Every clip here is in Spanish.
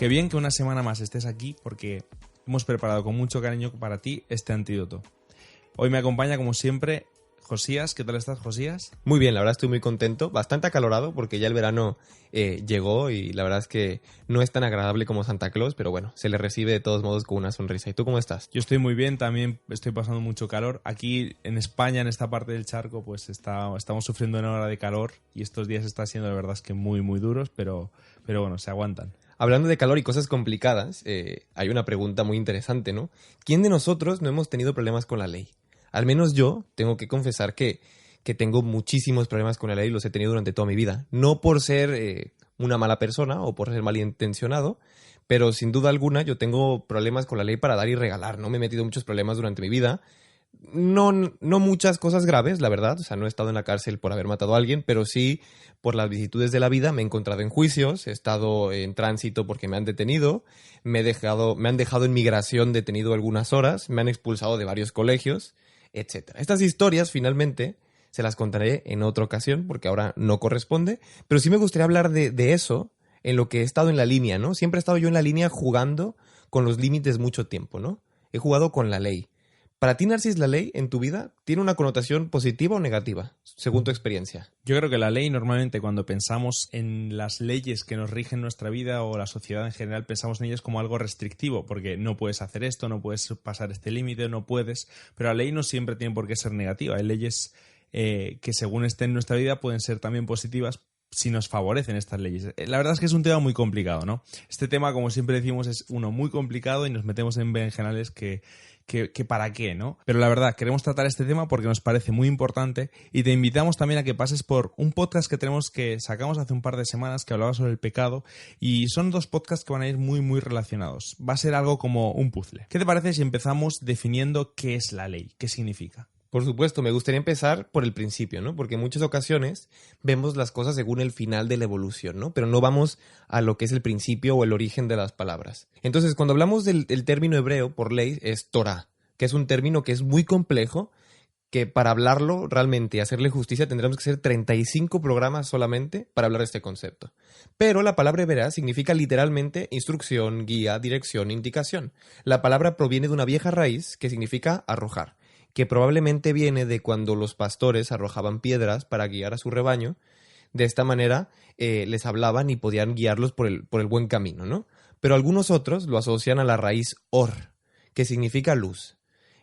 Qué bien que una semana más estés aquí porque hemos preparado con mucho cariño para ti este antídoto. Hoy me acompaña, como siempre, Josías. ¿Qué tal estás, Josías? Muy bien, la verdad estoy muy contento, bastante acalorado porque ya el verano llegó y la verdad es que no es tan agradable como Santa Claus, pero bueno, se le recibe de todos modos con una sonrisa. ¿Y tú cómo estás? Yo estoy muy bien, también estoy pasando mucho calor. Aquí en España, en esta parte del charco, pues estamos sufriendo una hora de calor y estos días están siendo, la verdad, es que muy, muy duros, pero bueno, se aguantan. Hablando de calor y cosas complicadas, hay una pregunta muy interesante, ¿no? ¿Quién de nosotros no hemos tenido problemas con la ley? Al menos yo tengo que confesar que tengo muchísimos problemas con la ley y los he tenido durante toda mi vida. No por ser una mala persona o por ser malintencionado, pero sin duda alguna yo tengo problemas con la ley para dar y regalar, ¿no? Me he metido muchos problemas durante mi vida. No muchas cosas graves, la verdad. O sea, no he estado en la cárcel por haber matado a alguien, pero sí por las vicisitudes de la vida me he encontrado en juicios, he estado en tránsito porque me han detenido, me han dejado en migración detenido algunas horas, me han expulsado de varios colegios, etcétera. Estas historias finalmente se las contaré en otra ocasión porque ahora no corresponde, pero sí me gustaría hablar de eso en lo que he estado en la línea, ¿no? Siempre he estado yo en la línea jugando con los límites mucho tiempo, ¿no? He jugado con la ley. Para ti, Narcis, ¿la ley en tu vida tiene una connotación positiva o negativa, según tu experiencia? Yo creo que la ley, normalmente, cuando pensamos en las leyes que nos rigen nuestra vida o la sociedad en general, pensamos en ellas como algo restrictivo, porque no puedes hacer esto, no puedes pasar este límite, no puedes. Pero la ley no siempre tiene por qué ser negativa. Hay leyes que, según estén en nuestra vida, pueden ser también positivas si nos favorecen estas leyes. La verdad es que es un tema muy complicado, ¿no? Este tema, como siempre decimos, es uno muy complicado y nos metemos en berenjenales que para qué, ¿no? Pero la verdad, queremos tratar este tema porque nos parece muy importante y te invitamos también a que pases por un podcast que sacamos hace un par de semanas que hablaba sobre el pecado y son dos podcasts que van a ir muy, muy relacionados. Va a ser algo como un puzzle. ¿Qué te parece si empezamos definiendo qué es la ley? ¿Qué significa? Por supuesto, me gustaría empezar por el principio, ¿no? Porque en muchas ocasiones vemos las cosas según el final de la evolución, ¿no? Pero no vamos a lo que es el principio o el origen de las palabras. Entonces, cuando hablamos del término hebreo por ley, es Torah, que es un término que es muy complejo, que para hablarlo realmente y hacerle justicia tendremos que hacer 35 programas solamente para hablar de este concepto. Pero la palabra hebrea significa literalmente instrucción, guía, dirección, indicación. La palabra proviene de una vieja raíz que significa arrojar, que probablemente viene de cuando los pastores arrojaban piedras para guiar a su rebaño. De esta manera les hablaban y podían guiarlos por el buen camino, ¿no? Pero algunos otros lo asocian a la raíz or, que significa luz.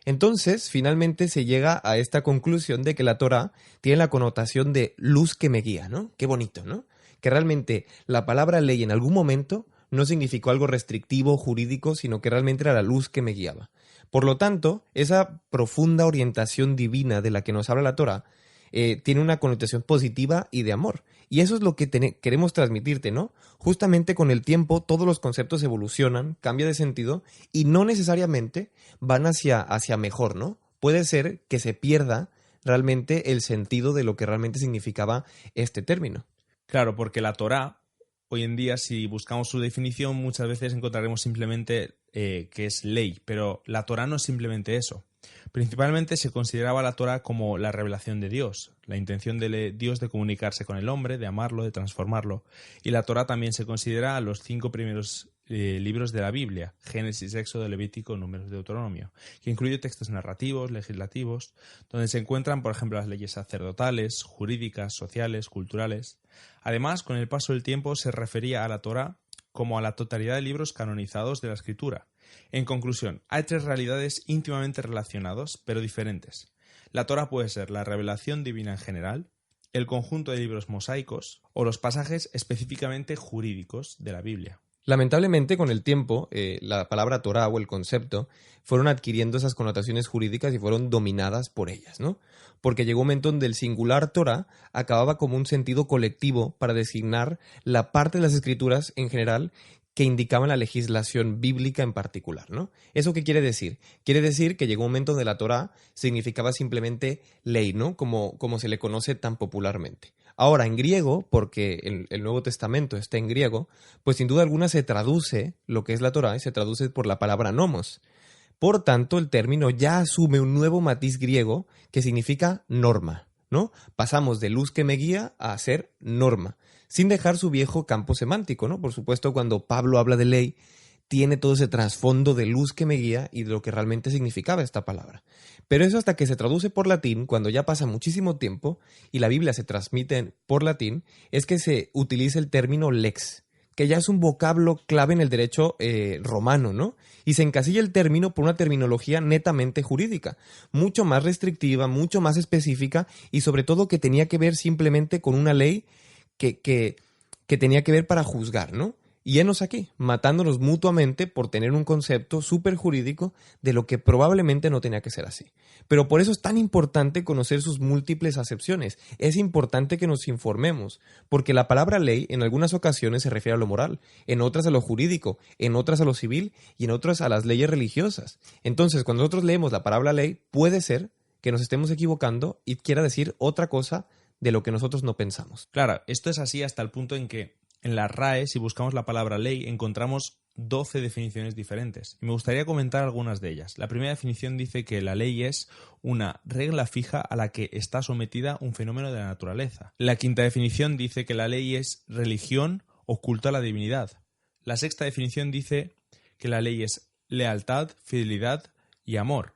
Entonces, finalmente se llega a esta conclusión de que la Torá tiene la connotación de luz que me guía, ¿no? Qué bonito, ¿no? Que realmente la palabra ley en algún momento no significó algo restrictivo, jurídico, sino que realmente era la luz que me guiaba. Por lo tanto, esa profunda orientación divina de la que nos habla la Torá tiene una connotación positiva y de amor. Y eso es lo que queremos transmitirte, ¿no? Justamente con el tiempo todos los conceptos evolucionan, cambia de sentido y no necesariamente van hacia mejor, ¿no? Puede ser que se pierda realmente el sentido de lo que realmente significaba este término. Claro, porque la Torá, hoy en día, si buscamos su definición, muchas veces encontraremos simplemente que es ley, pero la Torá no es simplemente eso. Principalmente se consideraba la Torá como la revelación de Dios, la intención de Dios de comunicarse con el hombre, de amarlo, de transformarlo. Y la Torá también se considera a los 5 primeros libros de la Biblia, Génesis, Éxodo, Levítico, Números, Deuteronomio, que incluye textos narrativos, legislativos, donde se encuentran, por ejemplo, las leyes sacerdotales, jurídicas, sociales, culturales. Además, con el paso del tiempo se refería a la Torá como a la totalidad de libros canonizados de la Escritura. En conclusión, hay 3 realidades íntimamente relacionadas, pero diferentes. La Torá puede ser la revelación divina en general, el conjunto de libros mosaicos o los pasajes específicamente jurídicos de la Biblia. Lamentablemente, con el tiempo, la palabra Torá o el concepto fueron adquiriendo esas connotaciones jurídicas y fueron dominadas por ellas, ¿no? Porque llegó un momento donde el singular Torá acababa como un sentido colectivo para designar la parte de las escrituras en general que indicaban la legislación bíblica en particular, ¿no? ¿Eso qué quiere decir? Quiere decir que llegó un momento donde la Torá significaba simplemente ley, ¿no? Como se le conoce tan popularmente. Ahora, en griego, porque el Nuevo Testamento está en griego, pues sin duda alguna se traduce lo que es la Torá y se traduce por la palabra nomos. Por tanto, el término ya asume un nuevo matiz griego que significa norma. ¿no? Pasamos de luz que me guía a ser norma, sin dejar su viejo campo semántico, ¿no? Por supuesto, cuando Pablo habla de ley, tiene todo ese trasfondo de luz que me guía y de lo que realmente significaba esta palabra. Pero eso hasta que se traduce por latín, cuando ya pasa muchísimo tiempo y la Biblia se transmite por latín, es que se utiliza el término lex, que ya es un vocablo clave en el derecho romano, ¿no? Y se encasilla el término por una terminología netamente jurídica, mucho más restrictiva, mucho más específica y sobre todo que tenía que ver simplemente con una ley que tenía que ver para juzgar, ¿no? Y henos aquí, matándonos mutuamente por tener un concepto súper jurídico de lo que probablemente no tenía que ser así. Pero por eso es tan importante conocer sus múltiples acepciones. Es importante que nos informemos, porque la palabra ley en algunas ocasiones se refiere a lo moral, en otras a lo jurídico, en otras a lo civil y en otras a las leyes religiosas. Entonces, cuando nosotros leemos la palabra ley, puede ser que nos estemos equivocando y quiera decir otra cosa de lo que nosotros no pensamos. Claro, esto es así hasta el punto en que en la RAE, si buscamos la palabra ley, encontramos 12 definiciones diferentes. Y me gustaría comentar algunas de ellas. La primera definición dice que la ley es una regla fija a la que está sometida un fenómeno de la naturaleza. La quinta definición dice que la ley es religión o culto a la divinidad. La sexta definición dice que la ley es lealtad, fidelidad y amor.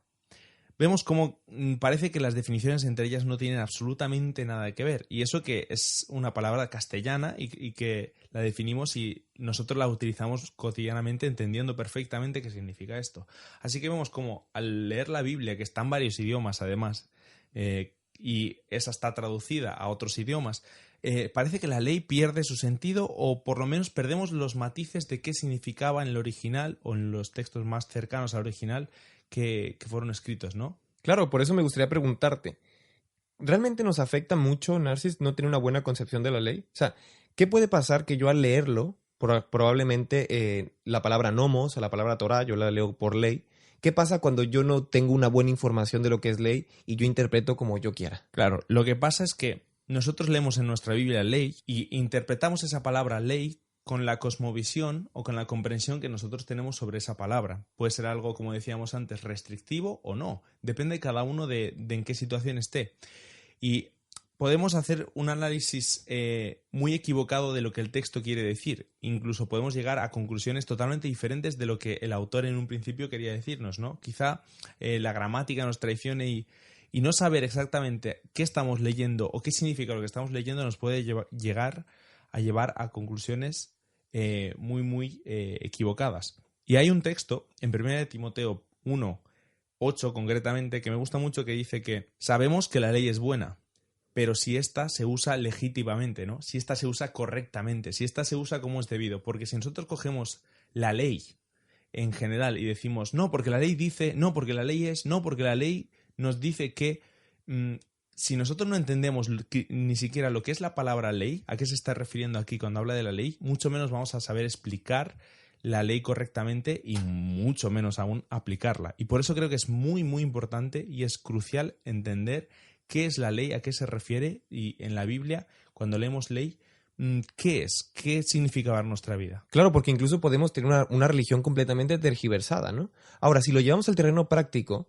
Vemos cómo parece que las definiciones entre ellas no tienen absolutamente nada que ver. Y eso que es una palabra castellana y que la definimos y nosotros la utilizamos cotidianamente entendiendo perfectamente qué significa esto. Así que vemos cómo al leer la Biblia, que está en varios idiomas además, y esa está traducida a otros idiomas, parece que la ley pierde su sentido o por lo menos perdemos los matices de qué significaba en el original o en los textos más cercanos al original que fueron escritos, ¿no? Claro, por eso me gustaría preguntarte, ¿realmente nos afecta mucho, Narcis, no tener una buena concepción de la ley? O sea, ¿qué puede pasar que yo al leerlo, probablemente la palabra nomos o la palabra Torah, yo la leo por ley? ¿Qué pasa cuando yo no tengo una buena información de lo que es ley y yo interpreto como yo quiera? Claro, lo que pasa es que nosotros leemos en nuestra Biblia ley y interpretamos esa palabra ley con la cosmovisión o con la comprensión que nosotros tenemos sobre esa palabra. Puede ser algo, como decíamos antes, restrictivo o no. Depende cada uno de en qué situación esté. Y podemos hacer un análisis muy equivocado de lo que el texto quiere decir. Incluso podemos llegar a conclusiones totalmente diferentes de lo que el autor en un principio quería decirnos, ¿no? Quizá la gramática nos traicione y no saber exactamente qué estamos leyendo o qué significa lo que estamos leyendo nos puede llevar a conclusiones muy equivocadas. Y hay un texto en 1 Timoteo 1:8 concretamente que me gusta mucho, que dice que sabemos que la ley es buena, pero si ésta se usa legítimamente, ¿no? Si ésta se usa correctamente, si ésta se usa como es debido. Porque si nosotros cogemos la ley en general y decimos no, porque la ley dice, no, porque la ley es, no, porque la ley nos dice que... si nosotros no entendemos ni siquiera lo que es la palabra ley, a qué se está refiriendo aquí cuando habla de la ley, mucho menos vamos a saber explicar la ley correctamente y mucho menos aún aplicarla. Y por eso creo que es muy importante y es crucial entender qué es la ley, a qué se refiere, y en la Biblia, cuando leemos ley, ¿qué es? ¿Qué significa para nuestra vida? Claro, porque incluso podemos tener una religión completamente tergiversada, ¿no? Ahora, si lo llevamos al terreno práctico,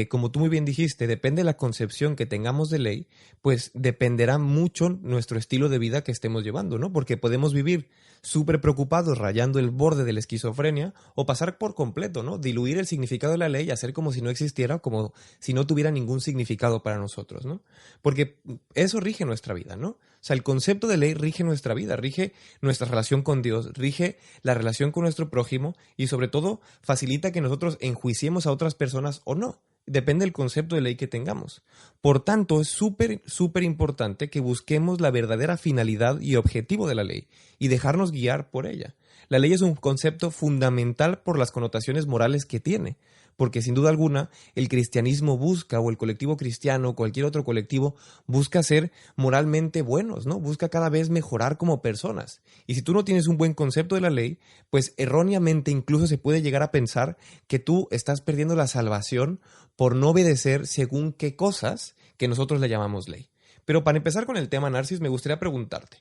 como tú muy bien dijiste, depende de la concepción que tengamos de ley, pues dependerá mucho nuestro estilo de vida que estemos llevando, ¿no? Porque podemos vivir súper preocupados, rayando el borde de la esquizofrenia, o pasar por completo, ¿no? Diluir el significado de la ley y hacer como si no existiera, como si no tuviera ningún significado para nosotros, ¿no? Porque eso rige nuestra vida, ¿no? O sea, el concepto de ley rige nuestra vida, rige nuestra relación con Dios, rige la relación con nuestro prójimo y sobre todo facilita que nosotros enjuiciemos a otras personas o no. Depende del concepto de ley que tengamos. Por tanto, es súper importante que busquemos la verdadera finalidad y objetivo de la ley y dejarnos guiar por ella. La ley es un concepto fundamental por las connotaciones morales que tiene, porque sin duda alguna el cristianismo busca, o el colectivo cristiano, o cualquier otro colectivo, busca ser moralmente buenos, ¿no? Busca cada vez mejorar como personas. Y si tú no tienes un buen concepto de la ley, pues erróneamente incluso se puede llegar a pensar que tú estás perdiendo la salvación por no obedecer según qué cosas que nosotros le llamamos ley. Pero para empezar con el tema, Narcis, me gustaría preguntarte,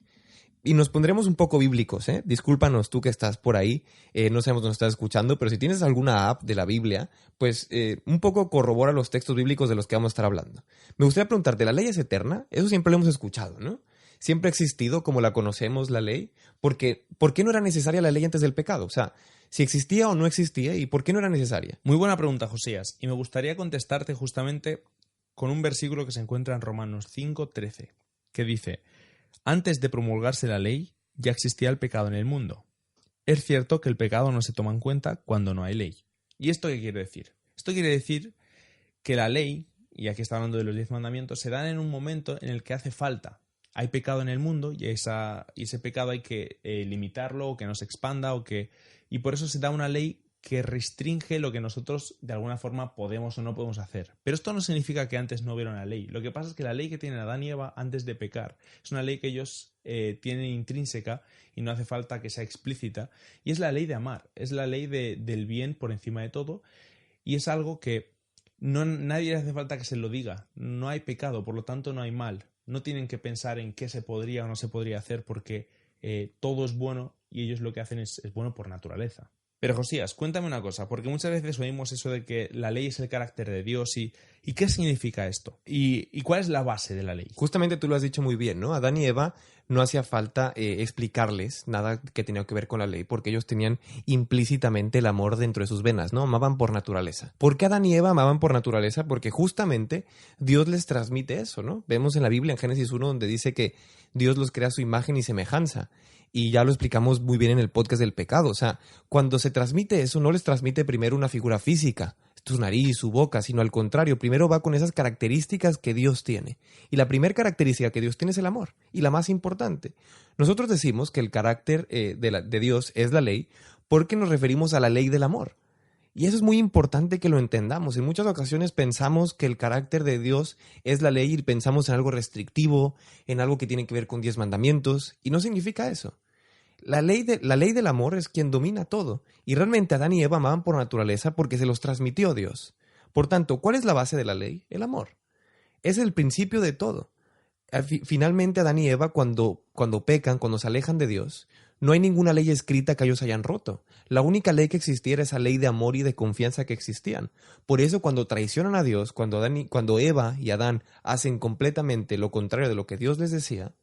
Y nos pondremos un poco bíblicos, ¿eh? Discúlpanos tú que estás por ahí, no sabemos dónde estás escuchando, pero si tienes alguna app de la Biblia, pues un poco corrobora los textos bíblicos de los que vamos a estar hablando. Me gustaría preguntarte, ¿la ley es eterna? Eso siempre lo hemos escuchado, ¿no? ¿Siempre ha existido como la conocemos la ley? Porque, ¿por qué no era necesaria la ley antes del pecado? O sea, si existía o no existía y por qué no era necesaria. Muy buena pregunta, Josías, y me gustaría contestarte justamente con un versículo que se encuentra en Romanos 5:13, que dice: antes de promulgarse la ley, ya existía el pecado en el mundo. Es cierto que el pecado no se toma en cuenta cuando no hay ley. ¿Y esto qué quiere decir? Esto quiere decir que la ley, y aquí está hablando de los 10 mandamientos, se dan en un momento en el que hace falta. Hay pecado en el mundo y ese pecado hay que limitarlo o que no se expanda y por eso se da una ley que restringe lo que nosotros de alguna forma podemos o no podemos hacer. Pero esto no significa que antes no hubiera una ley. Lo que pasa es que la ley que tienen Adán y Eva antes de pecar es una ley que ellos tienen intrínseca y no hace falta que sea explícita, y es la ley de amar, es la ley del bien por encima de todo, y es algo que nadie le hace falta que se lo diga. No hay pecado, por lo tanto no hay mal. No tienen que pensar en qué se podría o no se podría hacer porque todo es bueno y ellos lo que hacen es bueno por naturaleza. Pero Josías, cuéntame una cosa, porque muchas veces oímos eso de que la ley es el carácter de Dios y ¿qué significa esto? ¿Y cuál es la base de la ley? Justamente tú lo has dicho muy bien, ¿no? Adán y Eva no hacía falta explicarles nada que tenía que ver con la ley, porque ellos tenían implícitamente el amor dentro de sus venas, ¿no? Amaban por naturaleza. ¿Por qué Adán y Eva amaban por naturaleza? Porque justamente Dios les transmite eso, ¿no? Vemos en la Biblia, en Génesis 1, donde dice que Dios los crea a su imagen y semejanza. Y ya lo explicamos muy bien en el podcast del pecado. O sea, cuando se transmite eso, no les transmite primero una figura física, su nariz, su boca, sino al contrario, primero va con esas características que Dios tiene. Y la primera característica que Dios tiene es el amor, y la más importante. Nosotros decimos que el carácter de Dios es la ley porque nos referimos a la ley del amor. Y eso es muy importante que lo entendamos. En muchas ocasiones pensamos que el carácter de Dios es la ley y pensamos en algo restrictivo, en algo que tiene que ver con 10 mandamientos, y no significa eso. La ley del amor es quien domina todo, y realmente Adán y Eva amaban por naturaleza porque se los transmitió Dios. Por tanto, ¿cuál es la base de la ley? El amor. Es el principio de todo. Finalmente Adán y Eva cuando pecan, cuando se alejan de Dios, no hay ninguna ley escrita que ellos hayan roto. La única ley que existía era esa ley de amor y de confianza que existían. Por eso cuando traicionan a Dios, cuando Eva y Adán hacen completamente lo contrario de lo que Dios les decía,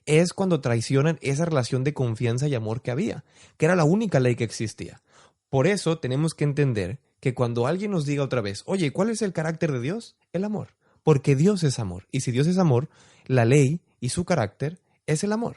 es cuando traicionan esa relación de confianza y amor que había, que era la única ley que existía. Por eso tenemos que entender que cuando alguien nos diga otra vez, oye, ¿cuál es el carácter de Dios? El amor. Porque Dios es amor. Y si Dios es amor, la ley y su carácter es el amor.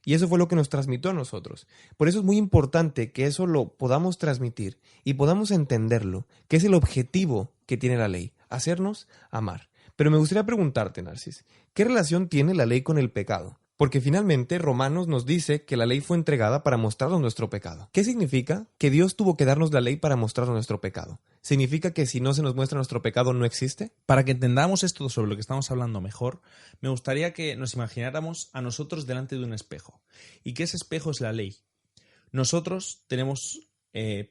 Y eso fue lo que nos transmitió a nosotros. Por eso es muy importante que eso lo podamos transmitir y podamos entenderlo, que es el objetivo que tiene la ley, hacernos amar. Pero me gustaría preguntarte, Narcis, ¿qué relación tiene la ley con el pecado? Porque finalmente Romanos nos dice que la ley fue entregada para mostrarnos nuestro pecado. ¿Qué significa? Que Dios tuvo que darnos la ley para mostrarnos nuestro pecado. ¿Significa que si no se nos muestra nuestro pecado no existe? Para que entendamos esto sobre lo que estamos hablando mejor, me gustaría que nos imagináramos a nosotros delante de un espejo. Y que ese espejo es la ley. Nosotros tenemos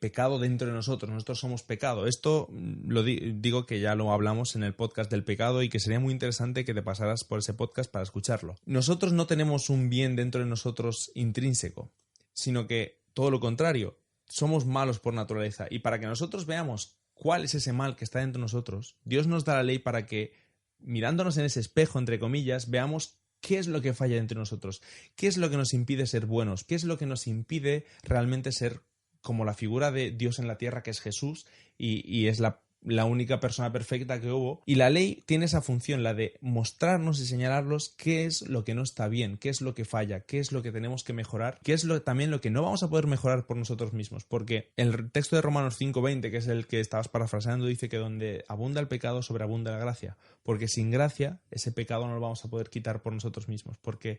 pecado dentro de nosotros somos pecado. Esto digo que ya lo hablamos en el podcast del pecado y que sería muy interesante que te pasaras por ese podcast para escucharlo. Nosotros no tenemos un bien dentro de nosotros intrínseco, sino que todo lo contrario, somos malos por naturaleza, y para que nosotros veamos cuál es ese mal que está dentro de nosotros, Dios nos da la ley para que, mirándonos en ese espejo, entre comillas, veamos qué es lo que falla entre nosotros, qué es lo que nos impide ser buenos, qué es lo que nos impide realmente ser como la figura de Dios en la tierra, que es Jesús, y es la única persona perfecta que hubo. Y la ley tiene esa función, la de mostrarnos y señalarnos qué es lo que no está bien, qué es lo que falla, qué es lo que tenemos que mejorar, qué es también lo que no vamos a poder mejorar por nosotros mismos. Porque el texto de Romanos 5:20, que es el que estabas parafraseando, dice que donde abunda el pecado, sobreabunda la gracia. Porque sin gracia, ese pecado no lo vamos a poder quitar por nosotros mismos. Porque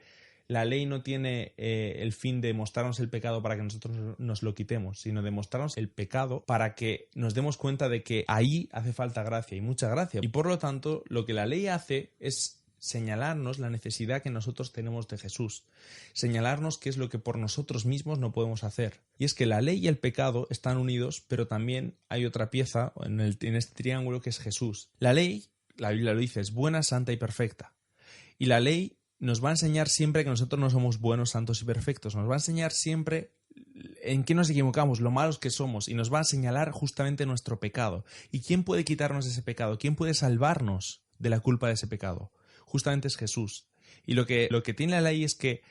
la ley no tiene el fin de mostrarnos el pecado para que nosotros nos lo quitemos, sino de mostrarnos el pecado para que nos demos cuenta de que ahí hace falta gracia, y mucha gracia. Y por lo tanto, lo que la ley hace es señalarnos la necesidad que nosotros tenemos de Jesús, señalarnos qué es lo que por nosotros mismos no podemos hacer. Y es que la ley y el pecado están unidos, pero también hay otra pieza en este triángulo que es Jesús. La ley, la Biblia lo dice, es buena, santa y perfecta. Y la ley nos va a enseñar siempre que nosotros no somos buenos, santos y perfectos. Nos va a enseñar siempre en qué nos equivocamos, lo malos que somos, y nos va a señalar justamente nuestro pecado. ¿Y quién puede quitarnos ese pecado? ¿Quién puede salvarnos de la culpa de ese pecado? Justamente es Jesús. Y lo que tiene la ley es que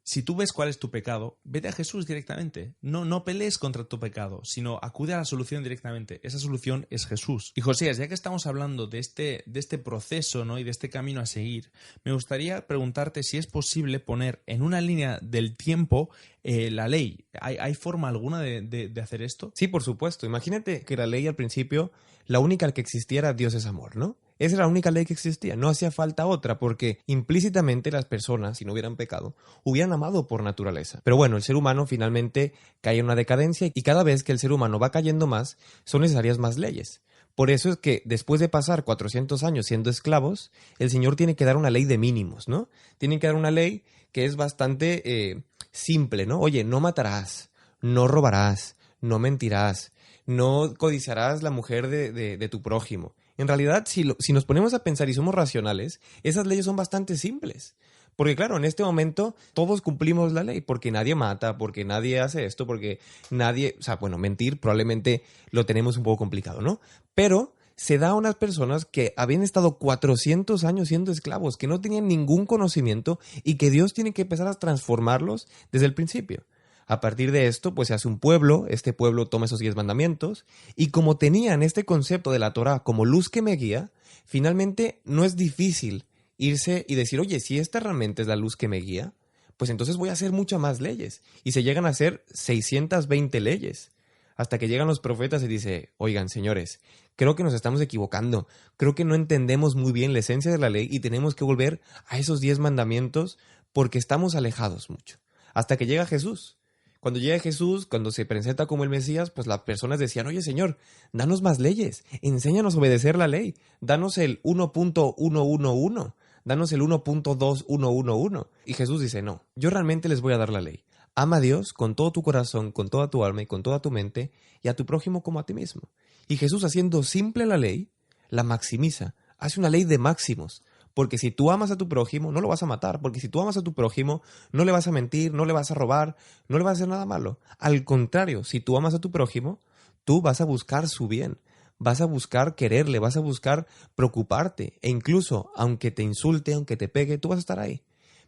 si tú ves cuál es tu pecado, vete a Jesús directamente. No pelees contra tu pecado, sino acude a la solución directamente. Esa solución es Jesús. Y Josías, ya que estamos hablando de este proceso, ¿no? y de este camino a seguir, me gustaría preguntarte si es posible poner en una línea del tiempo la ley. ¿Hay forma alguna de hacer esto? Sí, por supuesto. Imagínate que la ley al principio, la única que existía era Dios es amor, ¿no? Esa era la única ley que existía, no hacía falta otra, porque implícitamente las personas, si no hubieran pecado, hubieran amado por naturaleza. Pero bueno, el ser humano finalmente cae en una decadencia y cada vez que el ser humano va cayendo más, son necesarias más leyes. Por eso es que después de pasar 400 años siendo esclavos, el Señor tiene que dar una ley de mínimos, ¿no? Tiene que dar una ley que es bastante simple, ¿no? Oye, no matarás, no robarás, no mentirás, no codiciarás la mujer de tu prójimo. En realidad, si nos ponemos a pensar y somos racionales, esas leyes son bastante simples. Porque claro, en este momento todos cumplimos la ley, porque nadie mata, porque nadie hace esto, porque nadie... O sea, bueno, mentir probablemente lo tenemos un poco complicado, ¿no? Pero se da a unas personas que habían estado 400 años siendo esclavos, que no tenían ningún conocimiento y que Dios tiene que empezar a transformarlos desde el principio. A partir de esto, pues se hace un pueblo, este pueblo toma esos 10 mandamientos, y como tenían este concepto de la Torá como luz que me guía, finalmente no es difícil irse y decir, oye, si esta realmente es la luz que me guía, pues entonces voy a hacer muchas más leyes. Y se llegan a hacer 620 leyes, hasta que llegan los profetas y dice, oigan, señores, creo que nos estamos equivocando, creo que no entendemos muy bien la esencia de la ley y tenemos que volver a esos 10 mandamientos porque estamos alejados mucho. Hasta que llega Jesús. Cuando llega Jesús, cuando se presenta como el Mesías, pues las personas decían, oye Señor, danos más leyes, enséñanos a obedecer la ley, danos el 1.111, danos el 1.2111. Y Jesús dice, no, yo realmente les voy a dar la ley. Ama a Dios con todo tu corazón, con toda tu alma y con toda tu mente, y a tu prójimo como a ti mismo. Y Jesús, haciendo simple la ley, la maximiza, hace una ley de máximos. Porque si tú amas a tu prójimo, no lo vas a matar. Porque si tú amas a tu prójimo, no le vas a mentir, no le vas a robar, no le vas a hacer nada malo. Al contrario, si tú amas a tu prójimo, tú vas a buscar su bien. Vas a buscar quererle, vas a buscar preocuparte. E incluso, aunque te insulte, aunque te pegue, tú vas a estar ahí.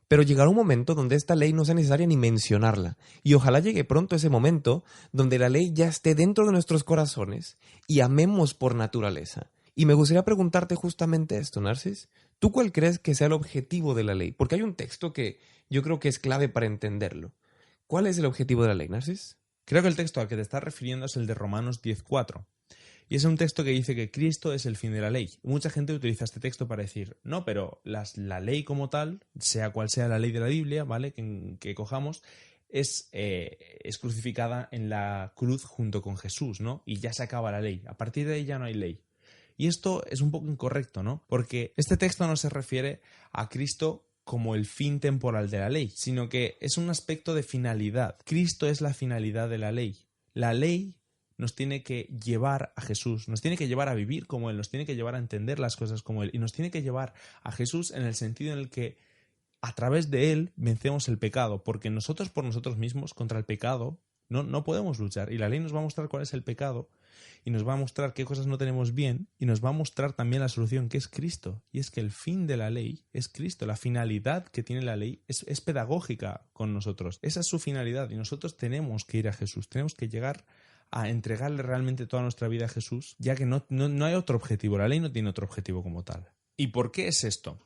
Pero llegará un momento donde esta ley no sea necesaria ni mencionarla. Y ojalá llegue pronto ese momento donde la ley ya esté dentro de nuestros corazones y amemos por naturaleza. Y me gustaría preguntarte justamente esto, Narcis. ¿Tú cuál crees que sea el objetivo de la ley? Porque hay un texto que yo creo que es clave para entenderlo. ¿Cuál es el objetivo de la ley, Narcis? Creo que el texto al que te estás refiriendo es el de Romanos 10:4. Y es un texto que dice que Cristo es el fin de la ley. Mucha gente utiliza este texto para decir, no, pero la ley como tal, sea cual sea la ley de la Biblia, ¿vale? Que cojamos, es crucificada en la cruz junto con Jesús, ¿no? Y ya se acaba la ley. A partir de ahí ya no hay ley. Y esto es un poco incorrecto, ¿no? Porque este texto no se refiere a Cristo como el fin temporal de la ley, sino que es un aspecto de finalidad. Cristo es la finalidad de la ley. La ley nos tiene que llevar a Jesús, nos tiene que llevar a vivir como Él, nos tiene que llevar a entender las cosas como Él y nos tiene que llevar a Jesús en el sentido en el que a través de Él vencemos el pecado, porque nosotros por nosotros mismos contra el pecado no podemos luchar y la ley nos va a mostrar cuál es el pecado y nos va a mostrar qué cosas no tenemos bien y nos va a mostrar también la solución que es Cristo. Y es que el fin de la ley es Cristo. La finalidad que tiene la ley es pedagógica con nosotros. Esa es su finalidad y nosotros tenemos que ir a Jesús. Tenemos que llegar a entregarle realmente toda nuestra vida a Jesús, ya que no hay otro objetivo. La ley no tiene otro objetivo como tal. ¿Y por qué es esto?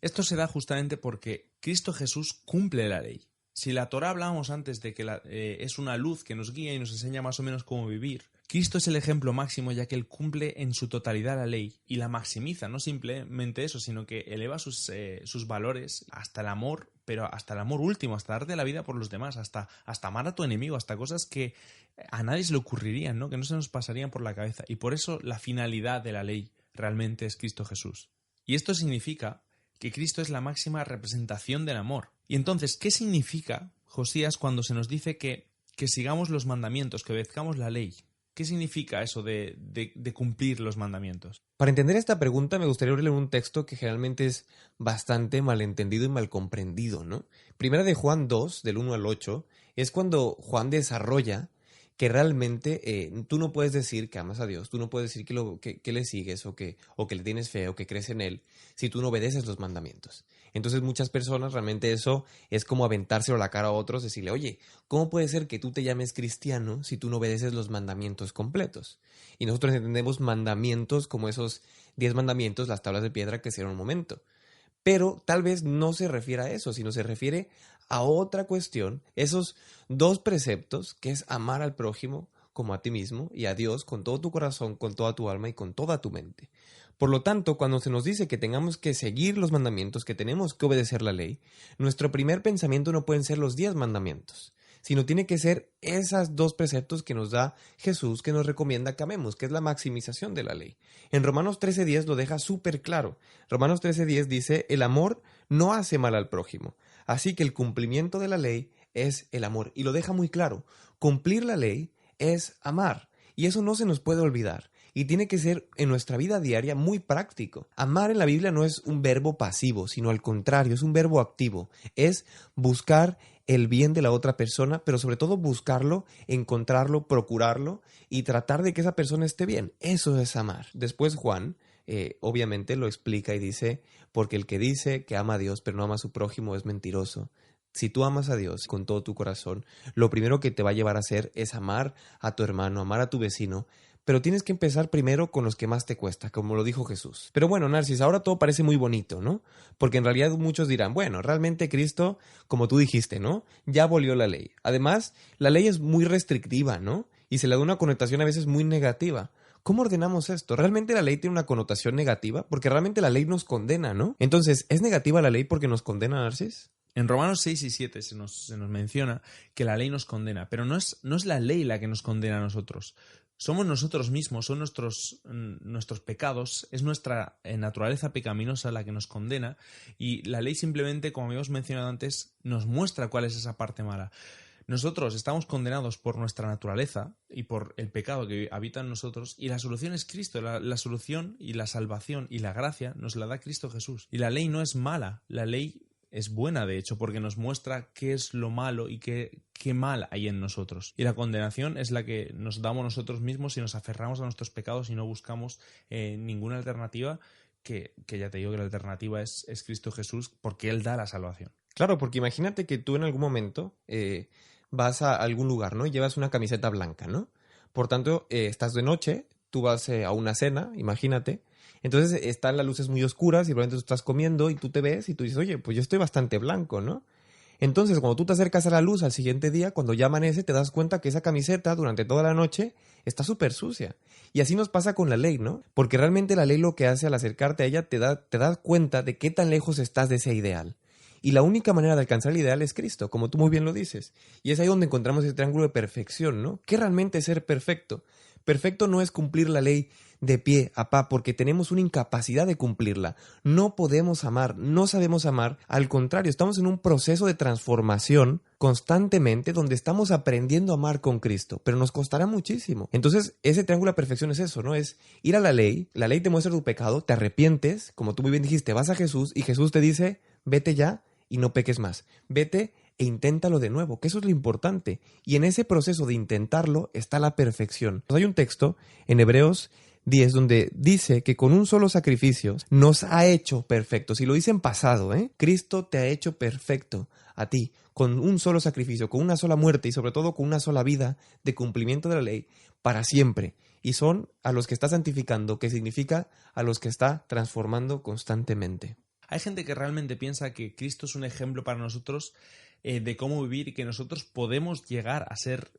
Esto se da justamente porque Cristo Jesús cumple la ley. Si la Torá hablábamos antes de que es una luz que nos guía y nos enseña más o menos cómo vivir, Cristo es el ejemplo máximo ya que Él cumple en su totalidad la ley y la maximiza, no simplemente eso, sino que eleva sus valores hasta el amor, pero hasta el amor último, hasta darte la vida por los demás, hasta amar a tu enemigo, hasta cosas que a nadie se le ocurrirían, ¿no? Que no se nos pasarían por la cabeza. Y por eso la finalidad de la ley realmente es Cristo Jesús. Y esto significa que Cristo es la máxima representación del amor. Y entonces, ¿qué significa, Josías, cuando se nos dice que sigamos los mandamientos, que obedezcamos la ley? ¿Qué significa eso de cumplir los mandamientos? Para entender esta pregunta me gustaría leer un texto que generalmente es bastante malentendido y mal comprendido, ¿no? Primera de Juan 2, del 1 al 8, es cuando Juan desarrolla que realmente tú no puedes decir que amas a Dios, tú no puedes decir que le sigues o que le tienes fe o que crees en Él si tú no obedeces los mandamientos. Entonces muchas personas realmente eso es como aventárselo a la cara a otros, decirle, oye, ¿cómo puede ser que tú te llames cristiano si tú no obedeces los mandamientos completos? Y nosotros entendemos mandamientos como esos 10 mandamientos, las tablas de piedra que hicieron un momento. Pero tal vez no se refiere a eso, sino se refiere a otra cuestión, esos 2 preceptos, que es amar al prójimo como a ti mismo y a Dios con todo tu corazón, con toda tu alma y con toda tu mente. Por lo tanto, cuando se nos dice que tengamos que seguir los mandamientos, que tenemos que obedecer la ley, nuestro primer pensamiento no pueden ser los 10 mandamientos, sino tiene que ser esos 2 preceptos que nos da Jesús, que nos recomienda que amemos, que es la maximización de la ley. En Romanos 13:10 lo deja súper claro. Romanos 13:10 dice, el amor no hace mal al prójimo, así que el cumplimiento de la ley es el amor. Y lo deja muy claro, cumplir la ley es amar, y eso no se nos puede olvidar. Y tiene que ser en nuestra vida diaria muy práctico. Amar en la Biblia no es un verbo pasivo, sino al contrario, es un verbo activo. Es buscar el bien de la otra persona, pero sobre todo buscarlo, encontrarlo, procurarlo y tratar de que esa persona esté bien. Eso es amar. Después Juan, obviamente lo explica y dice, porque el que dice que ama a Dios pero no ama a su prójimo es mentiroso. Si tú amas a Dios con todo tu corazón, lo primero que te va a llevar a hacer es amar a tu hermano, amar a tu vecino, pero tienes que empezar primero con los que más te cuesta, como lo dijo Jesús. Pero bueno, Narcis, ahora todo parece muy bonito, ¿no? Porque en realidad muchos dirán, bueno, realmente Cristo, como tú dijiste, ¿no? Ya abolió la ley. Además, la ley es muy restrictiva, ¿no? Y se le da una connotación a veces muy negativa. ¿Cómo ordenamos esto? ¿Realmente la ley tiene una connotación negativa? Porque realmente la ley nos condena, ¿no? Entonces, ¿es negativa la ley porque nos condena, Narcis? En Romanos 6 y 7 se nos menciona que la ley nos condena, pero no es la ley la que nos condena a nosotros. Somos nosotros mismos, son nuestros pecados, es nuestra naturaleza pecaminosa la que nos condena, y la ley simplemente, como habíamos mencionado antes, nos muestra cuál es esa parte mala. Nosotros estamos condenados por nuestra naturaleza y por el pecado que habita en nosotros, y la solución es Cristo. La solución y la salvación y la gracia nos la da Cristo Jesús. Y la ley no es mala, la ley es buena, de hecho, porque nos muestra qué es lo malo y qué mal hay en nosotros. Y la condenación es la que nos damos nosotros mismos si nos aferramos a nuestros pecados y no buscamos ninguna alternativa, que ya te digo que la alternativa es Cristo Jesús, porque Él da la salvación. Claro, porque imagínate que tú en algún momento vas a algún lugar, ¿no? Y llevas una camiseta blanca, ¿no? Por tanto, estás de noche, tú vas a una cena, imagínate. Entonces están las luces muy oscuras y probablemente tú estás comiendo y tú te ves y tú dices, oye, pues yo estoy bastante blanco, ¿no? Entonces, cuando tú te acercas a la luz al siguiente día, cuando ya amanece, te das cuenta que esa camiseta durante toda la noche está súper sucia. Y así nos pasa con la ley, ¿no? Porque realmente la ley lo que hace al acercarte a ella te das cuenta de qué tan lejos estás de ese ideal. Y la única manera de alcanzar el ideal es Cristo, como tú muy bien lo dices. Y es ahí donde encontramos ese triángulo de perfección, ¿no? ¿Qué realmente es ser perfecto? Perfecto no es cumplir la ley de pie a pa, porque tenemos una incapacidad de cumplirla. No podemos amar, no sabemos amar. Al contrario, estamos en un proceso de transformación constantemente donde estamos aprendiendo a amar con Cristo, pero nos costará muchísimo. Entonces, ese triángulo de perfección es eso, ¿no? Es ir a la ley te muestra tu pecado, te arrepientes, como tú muy bien dijiste, vas a Jesús y Jesús te dice, vete ya y no peques más. Vete e inténtalo de nuevo, que eso es lo importante. Y en ese proceso de intentarlo está la perfección. Hay un texto en Hebreos 10 donde dice que con un solo sacrificio nos ha hecho perfectos. Y lo dice en pasado, ¿eh? Cristo te ha hecho perfecto a ti, con un solo sacrificio, con una sola muerte y sobre todo con una sola vida de cumplimiento de la ley para siempre. Y son a los que está santificando, que significa a los que está transformando constantemente. Hay gente que realmente piensa que Cristo es un ejemplo para nosotros de cómo vivir y que nosotros podemos llegar a ser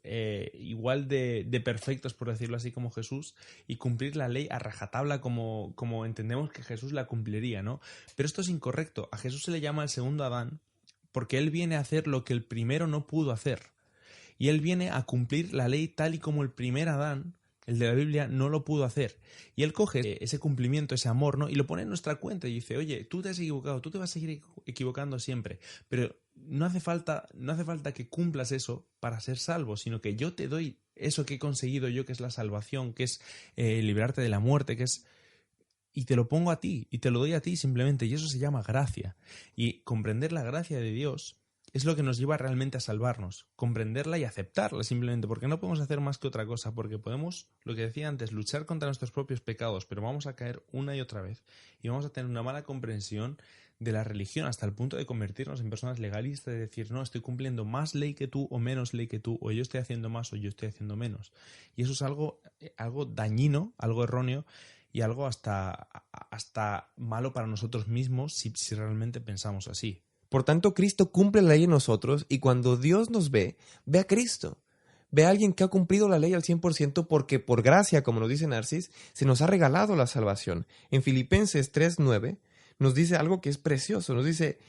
igual de perfectos, por decirlo así, como Jesús, y cumplir la ley a rajatabla como entendemos que Jesús la cumpliría, ¿no? Pero esto es incorrecto. A Jesús se le llama el segundo Adán porque Él viene a hacer lo que el primero no pudo hacer. Y Él viene a cumplir la ley tal y como el primer Adán, el de la Biblia, no lo pudo hacer. Y Él coge ese cumplimiento, ese amor, ¿no? Y lo pone en nuestra cuenta y dice, oye, tú te has equivocado, tú te vas a seguir equivocando siempre, pero no hace falta que cumplas eso para ser salvo, sino que yo te doy eso que he conseguido yo, que es la salvación, que es liberarte de la muerte, que es... Y te lo pongo a ti, y te lo doy a ti simplemente, y eso se llama gracia. Y comprender la gracia de Dios es lo que nos lleva realmente a salvarnos, comprenderla y aceptarla simplemente, porque no podemos hacer más que otra cosa, porque podemos, lo que decía antes, luchar contra nuestros propios pecados, pero vamos a caer una y otra vez, y vamos a tener una mala comprensión de la religión hasta el punto de convertirnos en personas legalistas, de decir, no, estoy cumpliendo más ley que tú o menos ley que tú, o yo estoy haciendo más o yo estoy haciendo menos. Y eso es algo dañino, algo erróneo, y algo hasta malo para nosotros mismos si realmente pensamos así. Por tanto, Cristo cumple la ley en nosotros y cuando Dios nos ve, ve a Cristo. Ve a alguien que ha cumplido la ley al 100% porque por gracia, como nos dice Narcis, se nos ha regalado la salvación. En Filipenses 3:9 nos dice algo que es precioso. Nos dice,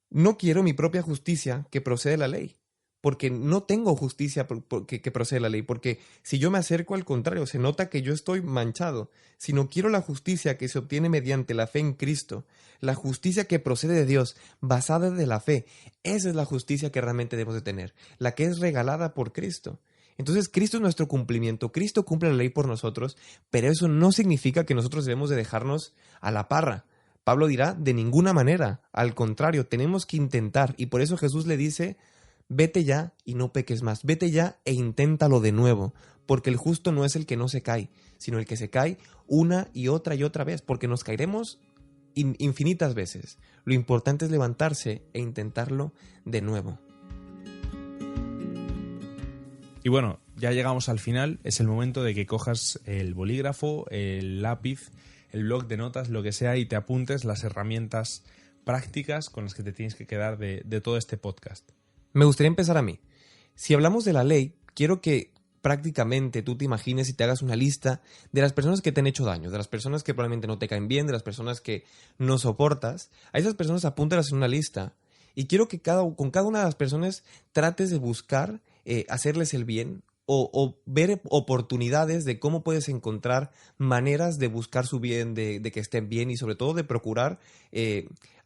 no quiero mi propia justicia que procede de la ley, porque no tengo justicia que procede de la ley, porque si yo me acerco al contrario, se nota que yo estoy manchado, sino quiero la justicia que se obtiene mediante la fe en Cristo, la justicia que procede de Dios, basada de la fe. Esa es la justicia que realmente debemos de tener, la que es regalada por Cristo. Entonces Cristo es nuestro cumplimiento, Cristo cumple la ley por nosotros, pero eso no significa que nosotros debemos de dejarnos a la parra. Pablo dirá, de ninguna manera, al contrario, tenemos que intentar, y por eso Jesús le dice, vete ya y no peques más. Vete ya e inténtalo de nuevo, porque el justo no es el que no se cae, sino el que se cae una y otra vez, porque nos caeremos infinitas veces. Lo importante es levantarse e intentarlo de nuevo. Y bueno, ya llegamos al final. Es el momento de que cojas el bolígrafo, el lápiz, el bloc de notas, lo que sea, y te apuntes las herramientas prácticas con las que te tienes que quedar de todo este podcast. Me gustaría empezar a mí. Si hablamos de la ley, quiero que prácticamente tú te imagines y te hagas una lista de las personas que te han hecho daño, de las personas que probablemente no te caen bien, de las personas que no soportas. A esas personas apúntalas en una lista y quiero que con cada una de las personas trates de buscar hacerles el bien o ver oportunidades de cómo puedes encontrar maneras de buscar su bien, de que estén bien y sobre todo de procurar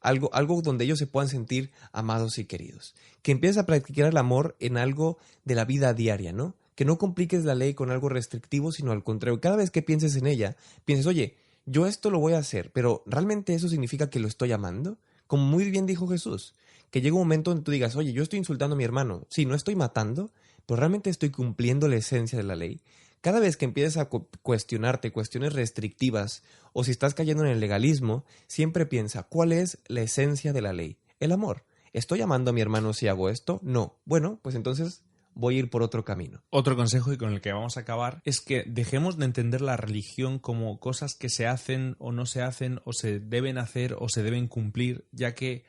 algo donde ellos se puedan sentir amados y queridos. Que empieces a practicar el amor en algo de la vida diaria, ¿no? Que no compliques la ley con algo restrictivo, sino al contrario. Cada vez que pienses en ella, pienses, oye, yo esto lo voy a hacer, pero ¿realmente eso significa que lo estoy amando? Como muy bien dijo Jesús, que llega un momento donde tú digas, oye, yo estoy insultando a mi hermano. Sí, no estoy matando, pero realmente estoy cumpliendo la esencia de la ley. Cada vez que empieces a cuestionarte cuestiones restrictivas o si estás cayendo en el legalismo, siempre piensa, ¿cuál es la esencia de la ley? El amor. ¿Estoy amando a mi hermano si hago esto? No. Bueno, pues entonces voy a ir por otro camino. Otro consejo y con el que vamos a acabar es que dejemos de entender la religión como cosas que se hacen o no se hacen o se deben hacer o se deben cumplir, ya que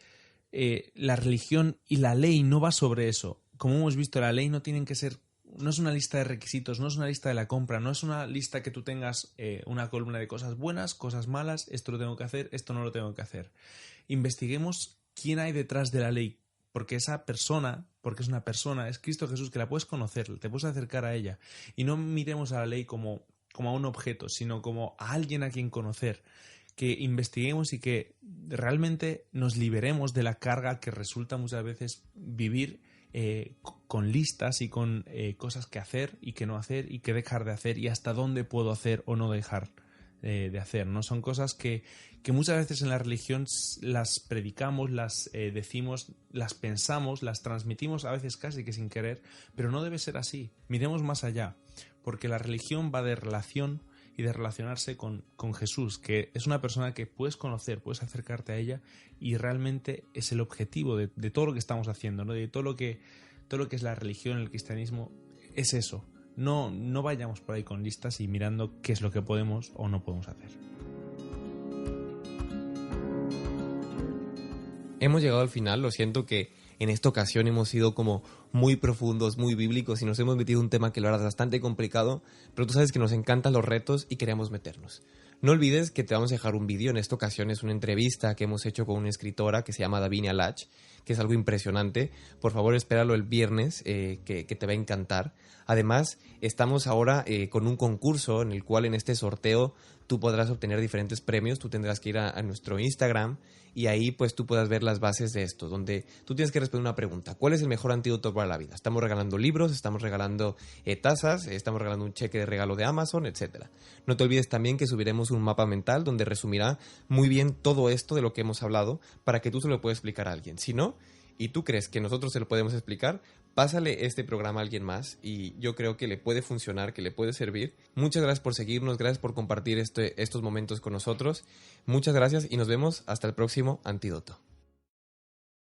la religión y la ley no va sobre eso. Como hemos visto, la ley no es una lista de requisitos, no es una lista de la compra, no es una lista que tú tengas una columna de cosas buenas, cosas malas, esto lo tengo que hacer, esto no lo tengo que hacer. Investiguemos quién hay detrás de la ley, porque esa persona, porque es una persona, es Cristo Jesús, que la puedes conocer, te puedes acercar a ella. Y no miremos a la ley como a un objeto, sino como a alguien a quien conocer. Que investiguemos y que realmente nos liberemos de la carga que resulta muchas veces vivir con listas y con cosas que hacer y que no hacer y que dejar de hacer y hasta dónde puedo hacer o no dejar de hacer, ¿no? Son cosas que muchas veces en la religión las predicamos, las decimos, las pensamos, las transmitimos a veces casi que sin querer, pero no debe ser así. Miremos más allá, porque la religión va de relación y de relacionarse con Jesús, que es una persona que puedes conocer, puedes acercarte a ella y realmente es el objetivo de todo lo que estamos haciendo, ¿no? De todo lo que es la religión, el cristianismo, es eso. No vayamos por ahí con listas y mirando qué es lo que podemos o no podemos hacer. Hemos llegado al final, lo siento que en esta ocasión hemos sido como muy profundos, muy bíblicos y nos hemos metido en un tema que la verdad es bastante complicado, pero tú sabes que nos encantan los retos y queremos meternos. No olvides que te vamos a dejar un vídeo, en esta ocasión es una entrevista que hemos hecho con una escritora que se llama Davinia Lach, que es algo impresionante. Por favor, espéralo el viernes, que te va a encantar. Además, estamos ahora con un concurso en el cual en este sorteo tú podrás obtener diferentes premios. Tú tendrás que ir a nuestro Instagram y ahí pues tú puedas ver las bases de esto, donde tú tienes que responder una pregunta. ¿Cuál es el mejor antídoto para la vida. Estamos regalando libros, estamos regalando tazas, estamos regalando un cheque de regalo de Amazon, etcétera. No te olvides también que subiremos un mapa mental donde resumirá muy bien todo esto de lo que hemos hablado para que tú se lo puedas explicar a alguien. Si no, y tú crees que nosotros se lo podemos explicar, pásale este programa a alguien más y yo creo que le puede funcionar, que le puede servir. Muchas gracias por seguirnos, gracias por compartir estos momentos con nosotros. Muchas gracias y nos vemos hasta el próximo Antídoto.